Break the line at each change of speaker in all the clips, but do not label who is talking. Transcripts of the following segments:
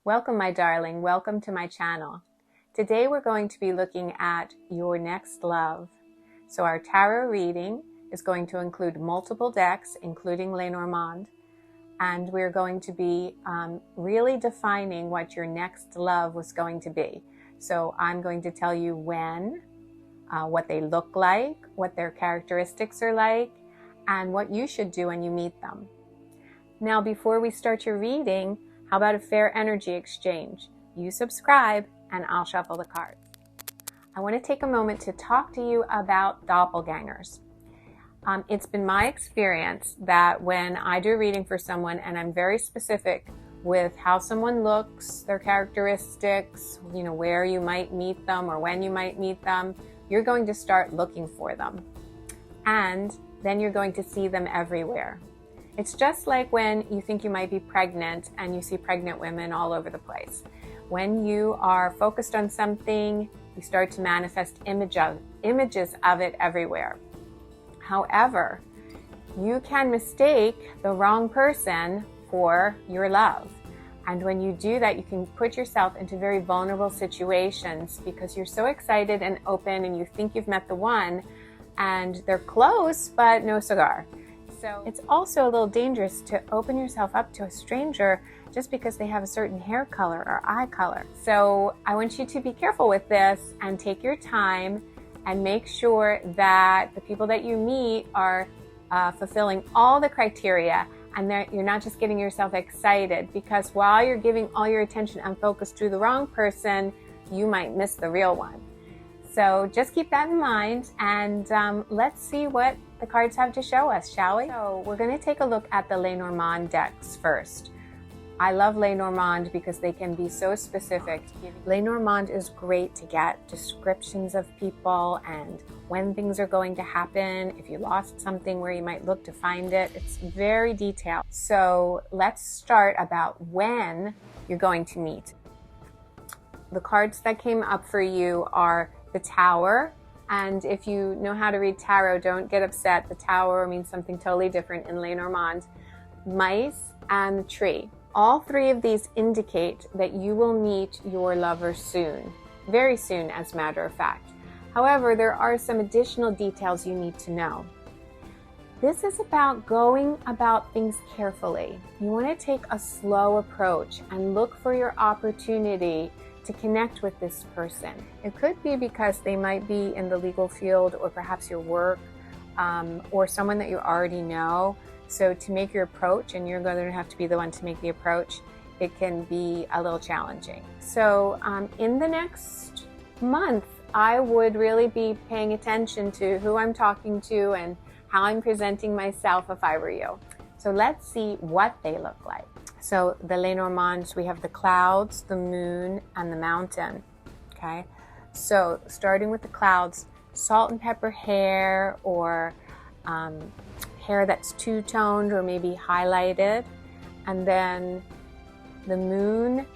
Welcome, my darling. Welcome to my channel. Today we're going to be looking at your next love. So our tarot reading is going to include multiple decks, including Lenormand, and we're going to be really defining what your next love was going to be. So I'm going to tell you when, what they look like, what their characteristics are like, and what you should do when you meet them. Now, before we start your reading, how about a fair energy exchange? You subscribe and I'll shuffle the cards. I want to take a moment to talk to you about doppelgangers. It's been my experience that when I do a reading for someone and I'm very specific with how someone looks, their characteristics, where you might meet them or when you might meet them, you're going to start looking for them. And then you're going to see them everywhere. It's just like when you think you might be pregnant and you see pregnant women all over the place. When you are focused on something, you start to manifest images of it everywhere. However, you can mistake the wrong person for your love. And when you do that, you can put yourself into very vulnerable situations because you're so excited and open and you think you've met the one and they're close, but no cigar. So it's also a little dangerous to open yourself up to a stranger just because they have a certain hair color or eye color. So I want you to be careful with this and take your time and make sure that the people that you meet are fulfilling all the criteria and that you're not just getting yourself excited, because while you're giving all your attention and focus to the wrong person, you might miss the real one. So just keep that in mind and let's see what the cards have to show us, shall we? So we're going to take a look at the Lenormand decks first. I love Lenormand because they can be so specific. Lenormand is great to get descriptions of people and when things are going to happen, if you lost something, where you might look to find it. It's very detailed. So let's start about when you're going to meet. The cards that came up for you are the Tower. And if you know how to read tarot, don't get upset. The Tower means something totally different in Lenormand. Mice and the Tree. All three of these indicate that you will meet your lover soon. Very soon, as a matter of fact. However, there are some additional details you need to know. This is about going about things carefully. You want to take a slow approach and look for your opportunity to connect with this person. It could be because they might be in the legal field or perhaps your work or someone that you already know. So to make your approach, and you're going to have to be the one to make the approach, it can be a little challenging. So in the next month, I would really be paying attention to who I'm talking to and how I'm presenting myself if I were you. So let's see what they look like. So the Lenormands, we have the clouds, the moon, and the mountain, okay? So starting with the clouds, salt and pepper hair or hair that's two-toned or maybe highlighted. And then the moon,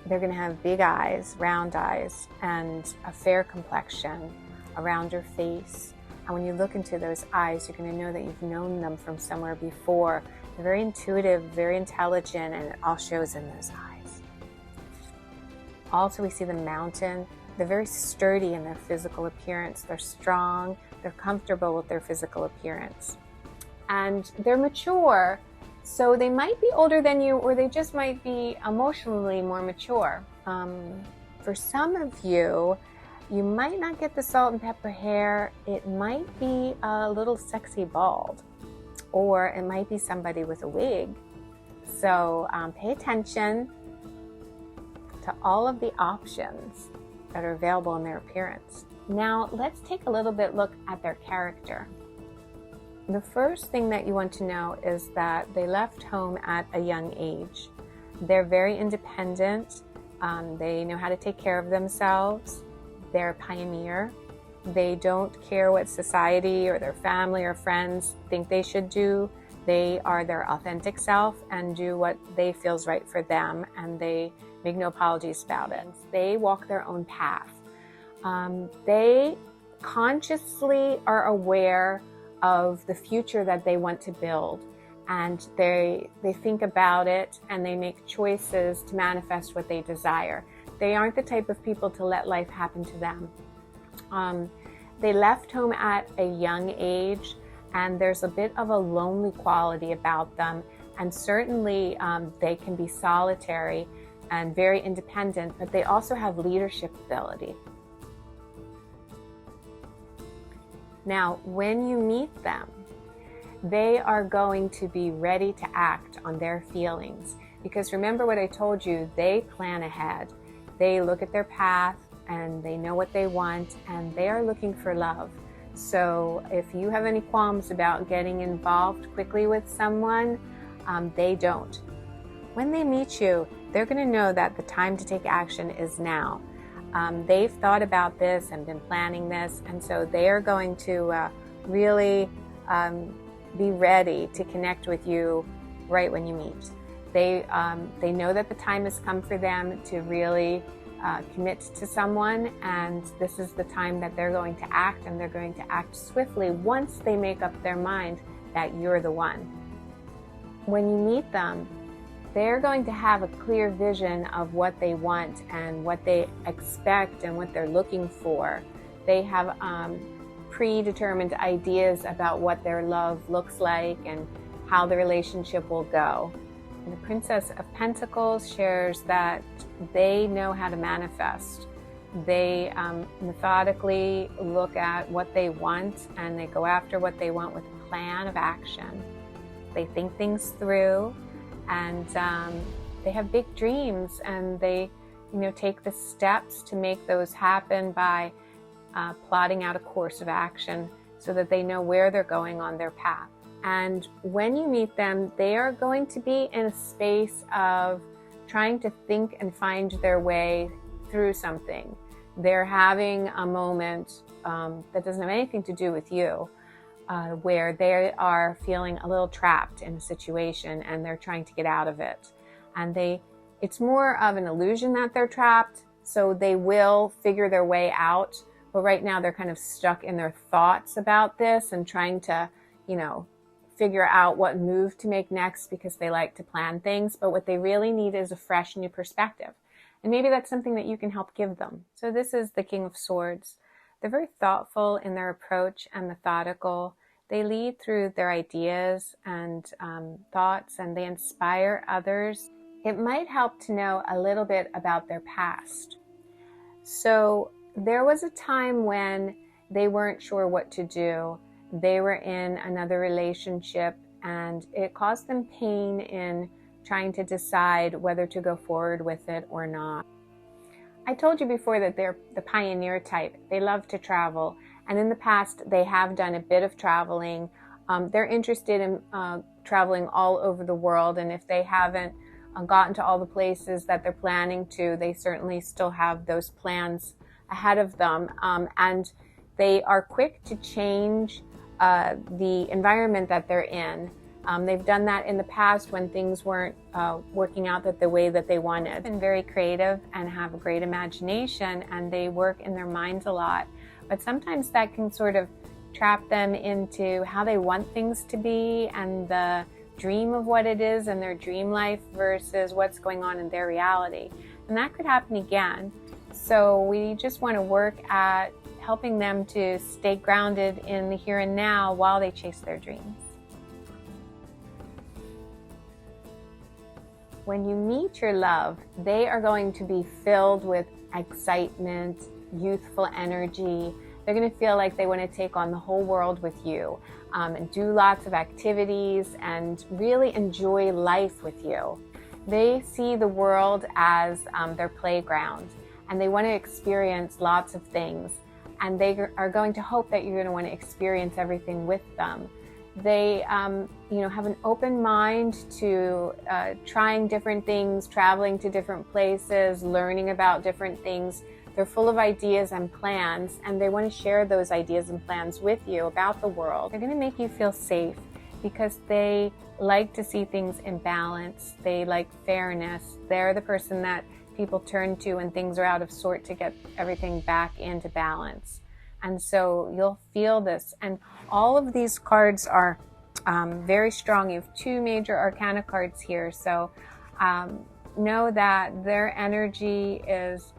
they're gonna have big eyes, round eyes, and a fair complexion around her face. And when you look into those eyes, you're gonna know that you've known them from somewhere before. They're very intuitive, very intelligent, and it all shows in those eyes. Also, we see the mountain. They're very sturdy in their physical appearance. They're strong. They're comfortable with their physical appearance. And they're mature, so they might be older than you, or they just might be emotionally more mature. For some of you, you might not get the salt and pepper hair. It might be a little sexy bald. Or it might be somebody with a wig. So pay attention to all of the options that are available in their appearance. Now let's take a little bit look at their character. The first thing that you want to know is that they left home at a young age. They're very independent. They know how to take care of themselves. They're a pioneer. They don't care what society or their family or friends think they should do. They are their authentic self and do what they feels right for them, and they make no apologies about it. They walk their own path. They consciously are aware of the future that they want to build. and they think about it and they make choices to manifest what they desire. They aren't the type of people to let life happen to them. They left home at a young age, and there's a bit of a lonely quality about them, and certainly they can be solitary and very independent, but they also have leadership ability. Now, when you meet them, they are going to be ready to act on their feelings, because remember what I told you, they plan ahead. They look at their path and they know what they want, and they are looking for love. So if you have any qualms about getting involved quickly with someone, they don't. When they meet you, they're going to know that the time to take action is now. They've thought about this and been planning this, and so they are going to really be ready to connect with you right when you meet. They know that the time has come for them to really commit to someone, and this is the time that they're going to act, and they're going to act swiftly once they make up their mind that you're the one. When you meet them, they're going to have a clear vision of what they want and what they expect and what they're looking for. They have predetermined ideas about what their love looks like and how the relationship will go. And the Princess of Pentacles shares that they know how to manifest. They methodically look at what they want, and they go after what they want with a plan of action. They think things through, and they have big dreams, and they take the steps to make those happen by plotting out a course of action so that they know where they're going on their path. And when you meet them, they are going to be in a space of trying to think and find their way through something. They're having a moment that doesn't have anything to do with you, where they are feeling a little trapped in a situation and they're trying to get out of it. And it's more of an illusion that they're trapped, so they will figure their way out. But right now they're kind of stuck in their thoughts about this and trying to, figure out what move to make next, because they like to plan things. But what they really need is a fresh new perspective. And maybe that's something that you can help give them. So this is the King of Swords. They're very thoughtful in their approach and methodical. They lead through their ideas and thoughts, and they inspire others. It might help to know a little bit about their past. So there was a time when they weren't sure what to do. They were in another relationship, and it caused them pain in trying to decide whether to go forward with it or not. I told you before that they're the pioneer type. They love to travel, and in the past they have done a bit of traveling. They're interested in traveling all over the world, and if they haven't gotten to all the places that they're planning to, they certainly still have those plans ahead of them. And they are quick to change the environment that they're in. They've done that in the past when things weren't working out the way that they wanted. They've been very creative and have a great imagination, and they work in their minds a lot. But sometimes that can sort of trap them into how they want things to be and the dream of what it is in their dream life versus what's going on in their reality. And that could happen again. So we just want to work at helping them to stay grounded in the here and now while they chase their dreams. When you meet your love, they are going to be filled with excitement, youthful energy. They're going to feel like they want to take on the whole world with you, and do lots of activities and really enjoy life with you. They see the world as their playground, and they want to experience lots of things. And they are going to hope that you're going to want to experience everything with them. They, have an open mind to trying different things, traveling to different places, learning about different things. They're full of ideas and plans, and they want to share those ideas and plans with you about the world. They're going to make you feel safe because they like to see things in balance. They like fairness. They're the person that people turn to when things are out of sort to get everything back into balance. And so you'll feel this. And all of these cards are very strong. You have 2 major arcana cards here, so know that their energy is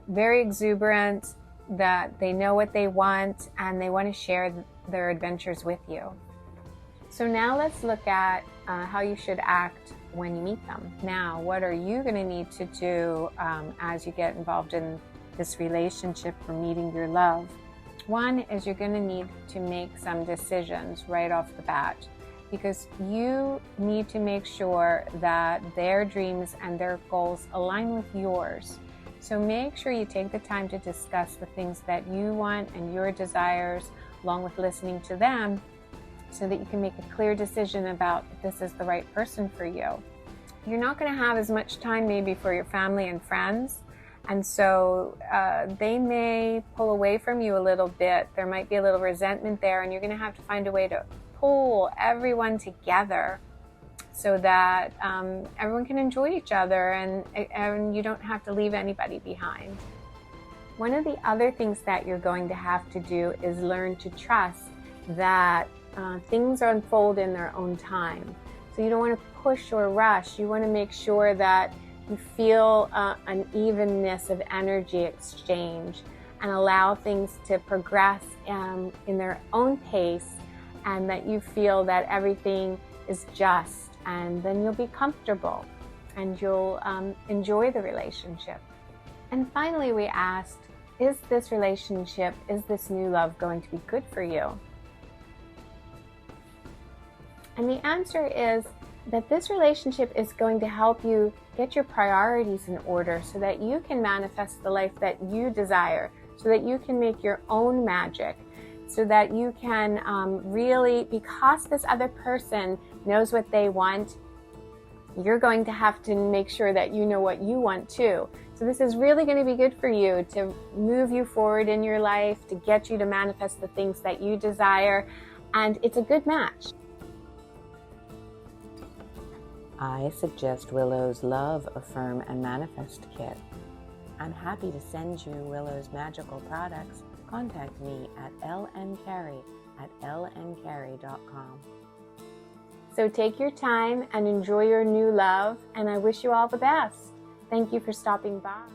very exuberant, that they know what they want, and they want to share their adventures with you. So now let's look at how you should act when you meet them. Now, what are you going to need to do as you get involved in this relationship or meeting your love? One is you're going to need to make some decisions right off the bat, because you need to make sure that their dreams and their goals align with yours. So make sure you take the time to discuss the things that you want and your desires, along with listening to them, so that you can make a clear decision about if this is the right person for you. You're not going to have as much time maybe for your family and friends, and so they may pull away from you a little bit. There might be a little resentment there, and you're going to have to find a way to pull everyone together so that everyone can enjoy each other and you don't have to leave anybody behind. One of the other things that you're going to have to do is learn to trust that things unfold in their own time. So you don't want to push or rush. You want to make sure that you feel an evenness of energy exchange and allow things to progress in their own pace, and that you feel that everything is just, and then you'll be comfortable and you'll enjoy the relationship. And finally, we asked, is this relationship, is this new love going to be good for you? And the answer is that this relationship is going to help you get your priorities in order so that you can manifest the life that you desire, so that you can make your own magic, so that you can really, because this other person knows what they want, you're going to have to make sure that you know what you want too. So this is really going to be good for you to move you forward in your life, to get you to manifest the things that you desire, and it's a good match.
I suggest Willow's Love, Affirm, and Manifest Kit. I'm happy to send you Willow's magical products. Contact me at lncarey@lncarey.com.
So take your time and enjoy your new love, and I wish you all the best. Thank you for stopping by.